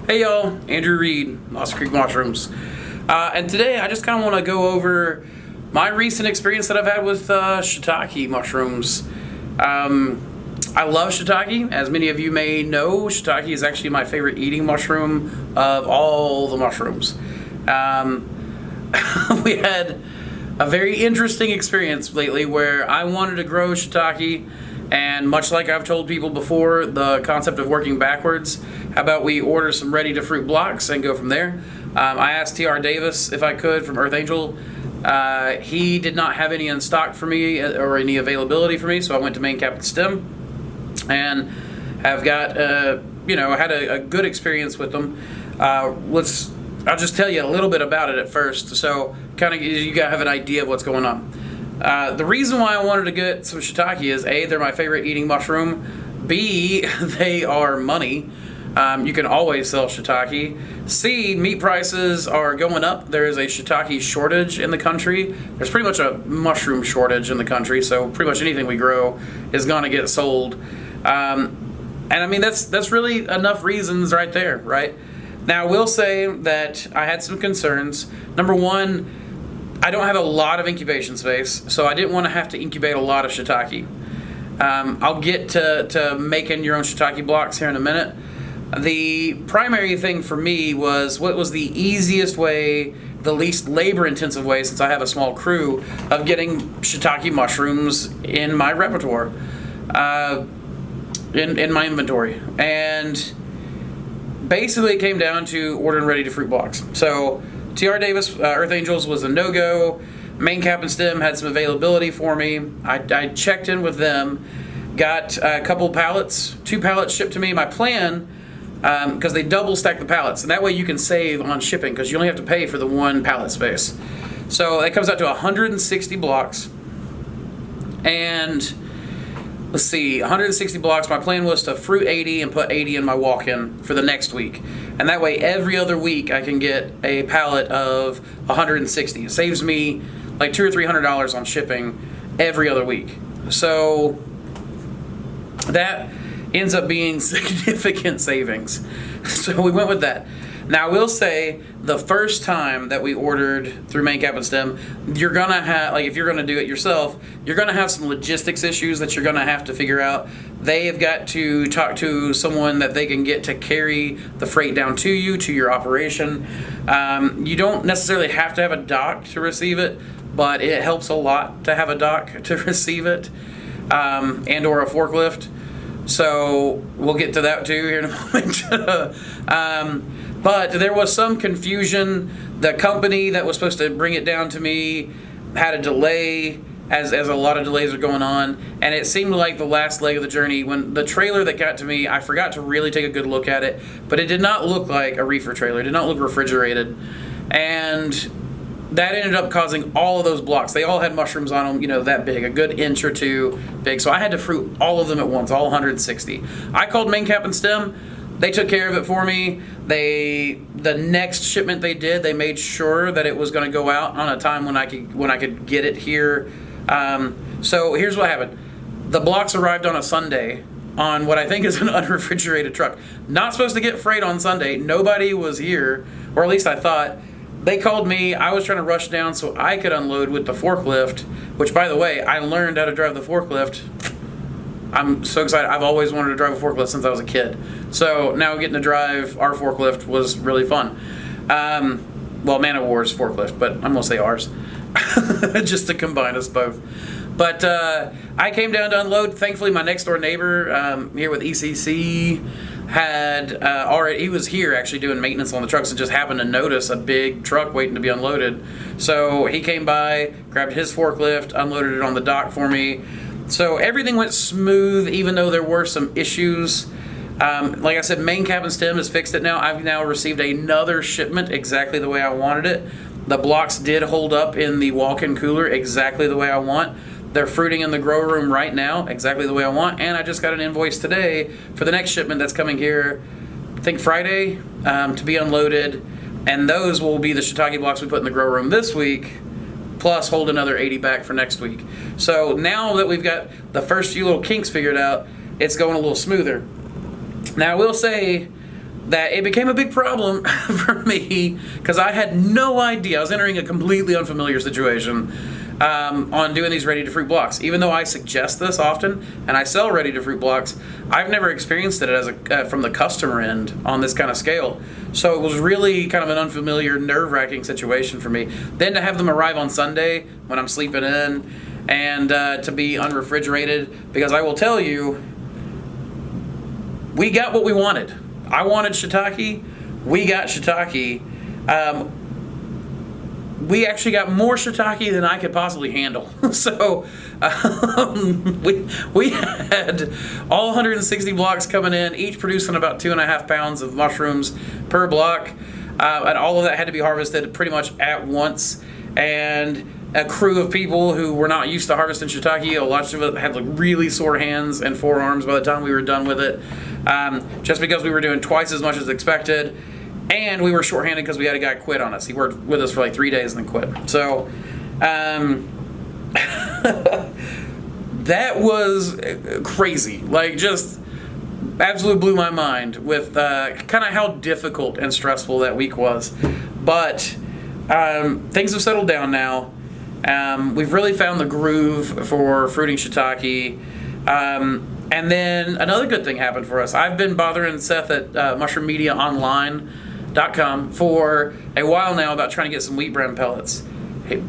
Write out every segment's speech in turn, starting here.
Hey y'all, Andrew Reed, Lost Creek Mushrooms. And today I just kind of want to go over my recent experience that I've had with shiitake mushrooms. I love shiitake. As many of you may know, shiitake is actually my favorite eating mushroom of all the mushrooms. We had a very interesting experience lately where I wanted to grow shiitake, and much like I've told people before, the concept of working backwards, how about we order some ready to fruit blocks and go from there. I asked TR Davis if I could from Earth Angel. He did not have any in stock for me or any availability for me, so I went to Maine Cap'N Stem and have got had a good experience with them. I'll just tell you a little bit about it at first, so kind of you gotta have an idea of what's going on. The reason why I wanted to get some shiitake is A, they're my favorite eating mushroom. B, they are money. You can always sell shiitake. C, meat prices are going up. There is a shiitake shortage in the country. There's pretty much a mushroom shortage in the country, so pretty much anything we grow is gonna get sold. And I mean, that's really enough reasons right there, right? Now, I will say that I had some concerns. Number one, I don't have a lot of incubation space, so I didn't want to have to incubate a lot of shiitake. I'll get to making your own shiitake blocks here in a minute. The primary thing for me was what was the easiest way, the least labor-intensive way, since I have a small crew, of getting shiitake mushrooms in my repertoire, in my inventory. And basically it came down to ordering ready-to-fruit blocks. So TR Davis, Earth Angels was a no-go. Maine Cap'N Stem had some availability for me. I checked in with them, got a couple pallets, 2 pallets shipped to me. My plan, because they double stack the pallets, and that way you can save on shipping because you only have to pay for the 1 pallet space. So that comes out to 160 blocks. And let's see, 160 blocks. My plan was to fruit 80 and put 80 in my walk-in for the next week. And that way every other week I can get a pallet of 160. It saves me like $200 or $300 on shipping every other week. So that ends up being significant savings. So we went with that. Now I will say, the first time that we ordered through Maine Cap'N Stem, you're gonna have, like, if you're gonna do it yourself, you're gonna have some logistics issues that you're gonna have to figure out. They have got to talk to someone that they can get to carry the freight down to you, to your operation. You don't necessarily have to have a dock to receive it, but it helps a lot to have a dock to receive it, and or a forklift. So we'll get to that too here in a moment. But there was some confusion. The company that was supposed to bring it down to me had a delay, as a lot of delays are going on, and it seemed like the last leg of the journey, when the trailer that got to me, I forgot to really take a good look at it, but it did not look like a reefer trailer. It did not look refrigerated, and that ended up causing all of those blocks. They all had mushrooms on them, that big, a good inch or 2 big, so I had to fruit all of them at once, all 160. I called Maine Cap'N Stem. They took care of it for me. The next shipment they did, they made sure that it was going to go out on a time when I could get it here. So here's what happened. The blocks arrived on a Sunday on what I think is an unrefrigerated truck. Not supposed to get freight on Sunday. Nobody was here, or at least I thought. They called me. I was trying to rush down so I could unload with the forklift, which, by the way, I learned how to drive the forklift. I'm so excited. I've always wanted to drive a forklift since I was a kid. So now getting to drive our forklift was really fun. Well, Man of War's forklift, but I'm going to say ours. Just to combine us both. But I came down to unload. Thankfully, my next door neighbor here with ECC had already, he was here actually doing maintenance on the trucks and just happened to notice a big truck waiting to be unloaded. So he came by, grabbed his forklift, unloaded it on the dock for me. So everything went smooth, even though there were some issues. Like I said, Maine Cap'N Stem has fixed it now. I've now received another shipment exactly the way I wanted it. The blocks did hold up in the walk-in cooler exactly the way I want. They're fruiting in the grow room right now exactly the way I want. And I just got an invoice today for the next shipment that's coming here, I think Friday, to be unloaded. And those will be the shiitake blocks we put in the grow room this week, plus hold another 80 back for next week. So now that we've got the first few little kinks figured out, it's going a little smoother. Now I will say, that it became a big problem for me because I had no idea. I was entering a completely unfamiliar situation on doing these ready-to-fruit blocks. Even though I suggest this often and I sell ready-to-fruit blocks, I've never experienced it as from the customer end on this kind of scale. So it was really kind of an unfamiliar, nerve-wracking situation for me. Then to have them arrive on Sunday when I'm sleeping in and to be unrefrigerated, because I will tell you, we got what we wanted. I wanted shiitake. We got shiitake. We actually got more shiitake than I could possibly handle. So we had all 160 blocks coming in, each producing about 2.5 pounds of mushrooms per block. And all of that had to be harvested pretty much at once. And a crew of people who were not used to harvesting shiitake, a lot of it had like really sore hands and forearms by the time we were done with it. Just because we were doing twice as much as expected. And we were shorthanded because we had a guy quit on us. He worked with us for like 3 days and then quit. So that was crazy. Like, just absolutely blew my mind with kind of how difficult and stressful that week was. But things have settled down now. We've really found the groove for fruiting shiitake. And then another good thing happened for us. I've been bothering Seth at MushroomMediaOnline.com for a while now about trying to get some wheat bran pellets.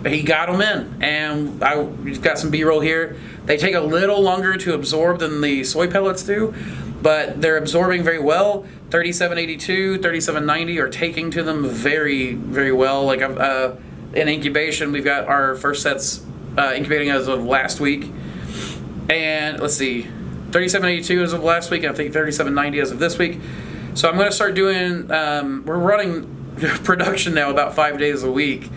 He got them in, and we've got some B-roll here. They take a little longer to absorb than the soy pellets do, but they're absorbing very well. 3782, 3790 are taking to them very, very well. Like in incubation, we've got our first sets incubating as of last week. And let's see, 3782 as of last week, and I think 3790 as of this week. So I'm going to start doing, we're running production now about 5 days a week.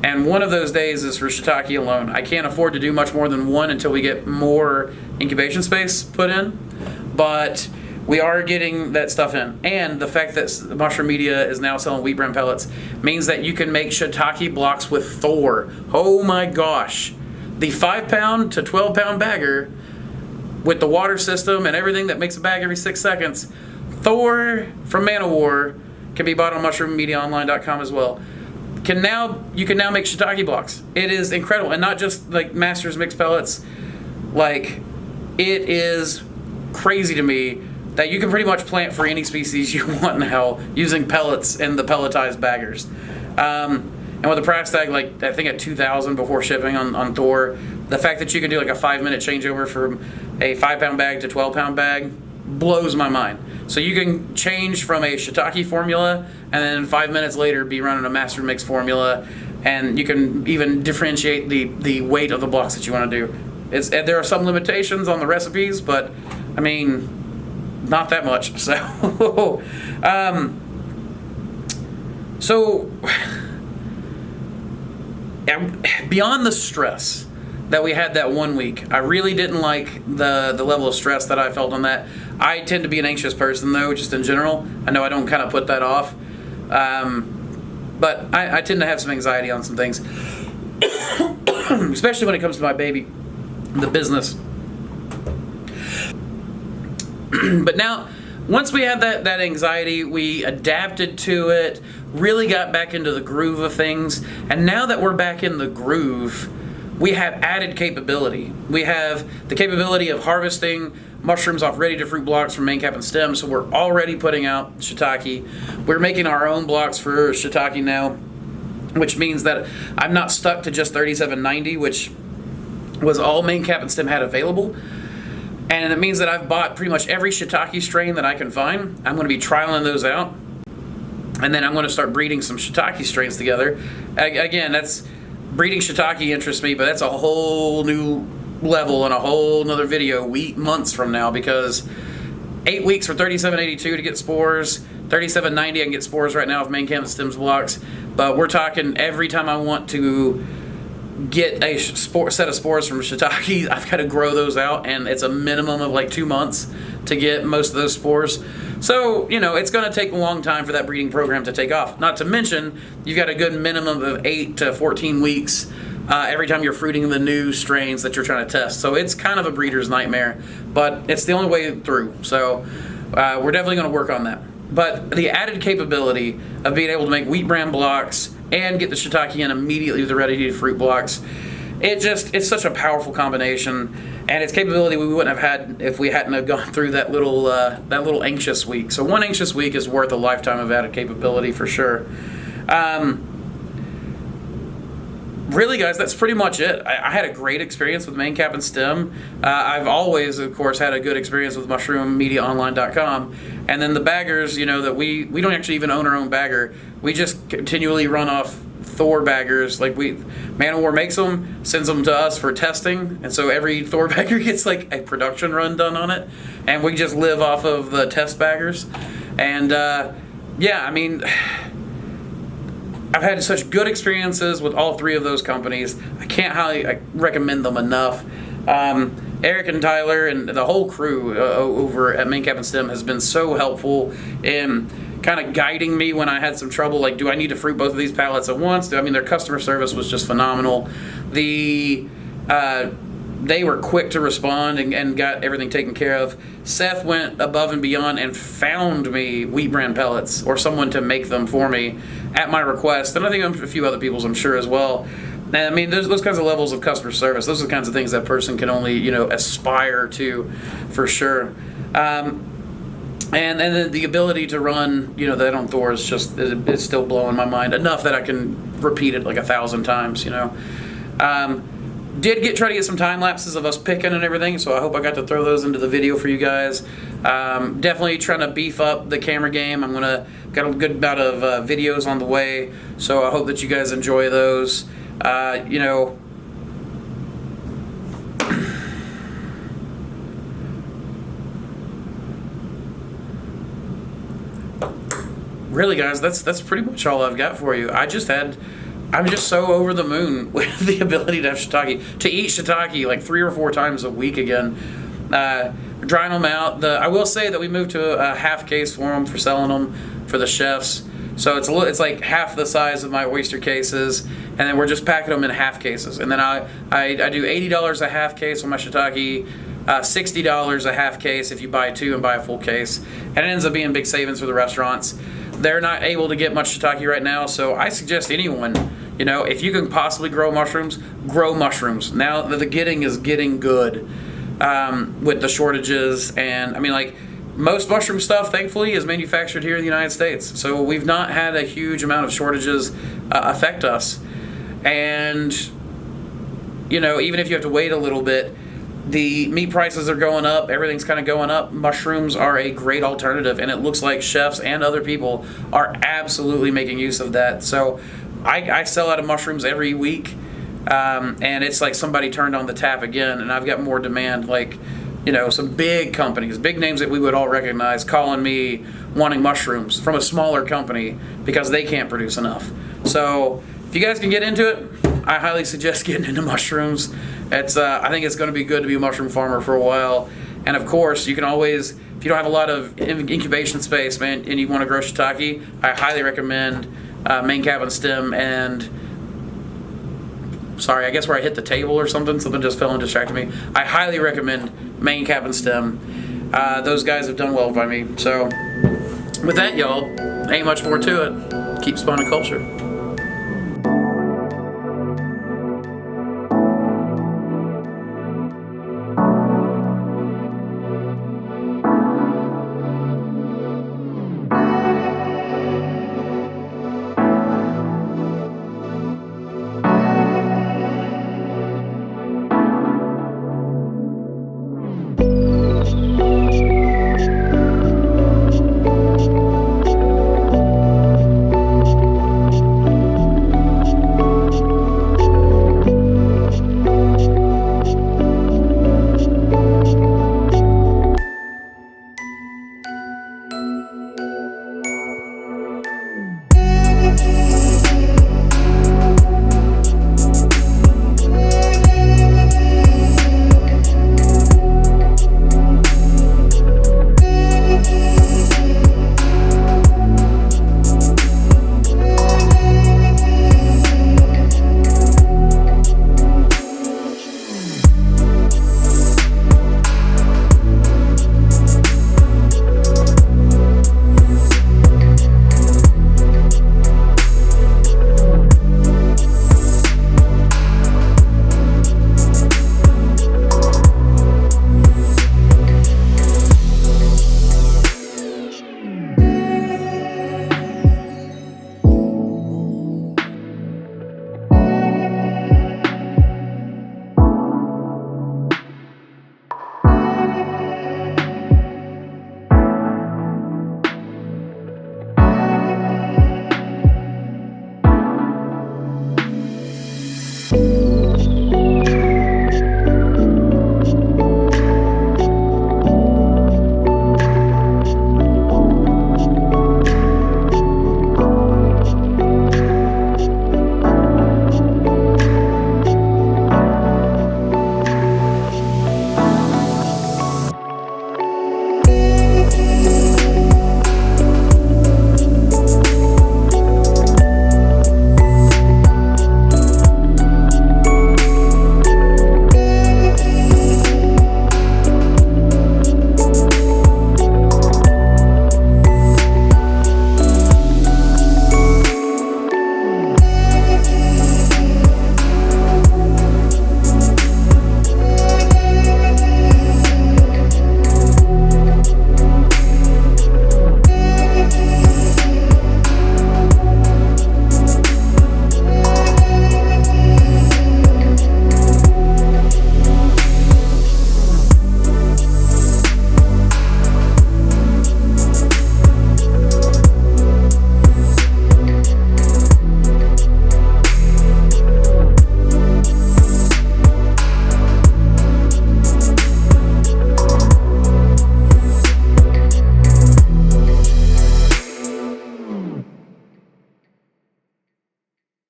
And one of those days is for shiitake alone. I can't afford to do much more than one until we get more incubation space put in. But we are getting that stuff in. And the fact that Mushroom Media is now selling wheat bran pellets means that you can make shiitake blocks with Thor. Oh my gosh. The 5 pound to 12 pound bagger with the water system and everything that makes a bag every 6 seconds. Thor from Man of War can be bought on MushroomMediaOnline.com as well. You can now make shiitake blocks. It is incredible, and not just like Masters mixed pellets. Like, it is crazy to me that you can pretty much plant for any species you want now using pellets in the pelletized baggers. And with a price tag like I think at $2,000 before shipping on Thor, the fact that you can do like a 5-minute changeover from a 5 pound bag to 12 pound bag blows my mind. So you can change from a shiitake formula and then 5 minutes later be running a master mix formula, and you can even differentiate the weight of the blocks that you want to do. There are some limitations on the recipes, but I mean, not that much. So, beyond the stress that we had that 1 week, I really didn't like the level of stress that I felt on that. I tend to be an anxious person, though, just in general. I know I don't kind of put that off, but I tend to have some anxiety on some things, especially when it comes to my baby, the business. But now, once we had that anxiety, we adapted to it, really got back into the groove of things, and now that we're back in the groove, we have added capability. We have the capability of harvesting mushrooms off ready-to-fruit blocks from Maine Cap'N Stem, so we're already putting out shiitake. We're making our own blocks for shiitake now, which means that I'm not stuck to just 3790, which was all Maine Cap'N Stem had available. And it means that I've bought pretty much every shiitake strain that I can find. I'm going to be trialing those out. And then I'm going to start breeding some shiitake strains together. Again, breeding shiitake interests me, but that's a whole new level and a whole nother video months from now, because 8 weeks for 3782 to get spores, 3790 I can get spores right now with Maine Cap'N Stem's blocks, but we're talking every time I want to get a set of spores from shiitake, I've got to grow those out, and it's a minimum of like 2 months to get most of those spores. So, it's going to take a long time for that breeding program to take off. Not to mention, you've got a good minimum of 8 to 14 weeks every time you're fruiting the new strains that you're trying to test. So it's kind of a breeder's nightmare, but it's the only way through. So we're definitely going to work on that. But the added capability of being able to make wheat bran blocks and get the shiitake in immediately with the ready-to-eat fruit blocks, it's such a powerful combination, and its capability we wouldn't have had if we hadn't have gone through that little anxious week. So one anxious week is worth a lifetime of added capability for sure. Really, guys, that's pretty much it. I had a great experience with Maine Cap'N Stem. I've always, of course, had a good experience with MushroomMediaOnline.com. And then the baggers, that we don't actually even own our own bagger. We just continually run off Thor baggers. Like Man of War makes them, sends them to us for testing. And so every Thor bagger gets like a production run done on it. And we just live off of the test baggers. And yeah, I mean, I've had such good experiences with all three of those companies. I can't highly recommend them enough. Eric and Tyler and the whole crew over at Maine Cap'N Stem has been so helpful in kind of guiding me when I had some trouble. Like, do I need to fruit both of these pallets at once? Their customer service was just phenomenal. They were quick to respond and got everything taken care of. Seth went above and beyond and found me wheat bran pellets, or someone to make them for me at my request, and I think a few other people's, I'm sure, as well. And I mean, there's those kinds of levels of customer service. Those are the kinds of things that person can only, aspire to, for sure. And then the ability to run, that on Thor is just, it's still blowing my mind enough that I can repeat it like 1,000 times, Did try to get some time lapses of us picking and everything, so I hope I got to throw those into the video for you guys. Definitely trying to beef up the camera game. Got a good amount of videos on the way, so I hope that you guys enjoy those. Really, guys, that's pretty much all I've got for you. I'm just so over the moon with the ability to have shiitake, to eat shiitake like 3 or 4 times a week again. Drying them out. I will say that we moved to a half case for them, for selling them for the chefs. So it's like half the size of my oyster cases, and then we're just packing them in half cases. And then I do $80 a half case on my shiitake, $60 a half case if you buy 2 and buy a full case, and it ends up being big savings for the restaurants. They're not able to get much shiitake right now, so I suggest anyone, if you can possibly grow mushrooms, grow mushrooms. Now that the getting is getting good with the shortages, and I mean, like, most mushroom stuff, thankfully, is manufactured here in the United States. So we've not had a huge amount of shortages affect us. And, even if you have to wait a little bit, the meat prices are going up, everything's kind of going up. Mushrooms are a great alternative, and it looks like chefs and other people are absolutely making use of that. So I sell out of mushrooms every week, and it's like somebody turned on the tap again, and I've got more demand, like, some big companies, big names that we would all recognize, calling me wanting mushrooms from a smaller company because they can't produce enough. So if you guys can get into it, I highly suggest getting into mushrooms. I think it's going to be good to be a mushroom farmer for a while. And of course, you can always, if you don't have a lot of incubation space, man, and you want to grow shiitake, I highly recommend Maine Cap'N Stem and, sorry, I guess where I hit the table or something just fell and distracted me. I highly recommend Maine Cap'N Stem. Those guys have done well by me. So with that, y'all, ain't much more to it. Keep spawning culture.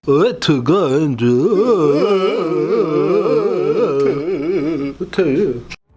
어떡하죠?